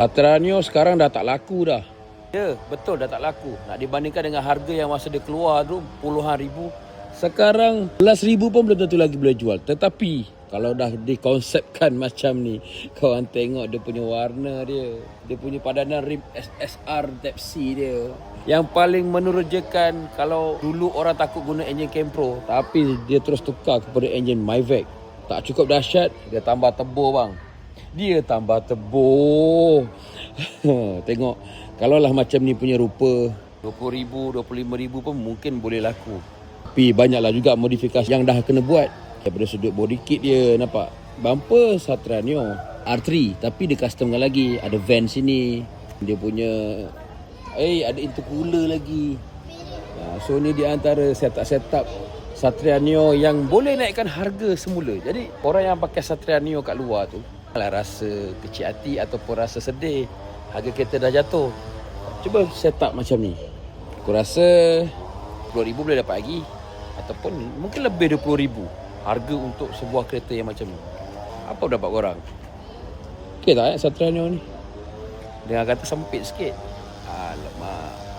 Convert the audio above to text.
Satranio sekarang dah tak laku dah. Ya, betul dah tak laku. Nak dibandingkan dengan harga yang masa dia keluar tu puluhan ribu. Sekarang 11,000 pun belum tentu lagi boleh jual. Tetapi kalau dah dikonsepkan macam ni, korang tengok dia punya warna dia. Dia punya padanan rim SSR Type C dia. Yang paling menerjekan kalau dulu orang takut guna enjin Kempro, tapi dia terus tukar kepada enjin Myvac. Tak cukup dahsyat, dia tambah tebur bang. Dia tambah tebur. Tengok, kalaulah macam ni punya rupa, 20,000, 25,000 pun mungkin boleh laku. Tapi banyaklah juga modifikasi yang dah kena buat. Daripada sudut body kit dia, nampak bumper Satranio R3, tapi dia customkan lagi. Ada vent sini, dia punya ada intercooler lagi. So ni di antara setup Satranio yang boleh naikkan harga semula. Jadi orang yang pakai Satranio kat luar tu rasa kecil hati ataupun rasa sedih harga kereta dah jatuh, cuba setup macam ni. Aku rasa 10,000 boleh dapat lagi, ataupun mungkin lebih 20,000 harga untuk sebuah kereta yang macam ni. Apa pendapat korang? Okey tak Satranio ni? Dengan kata sempit sikit. Alamak.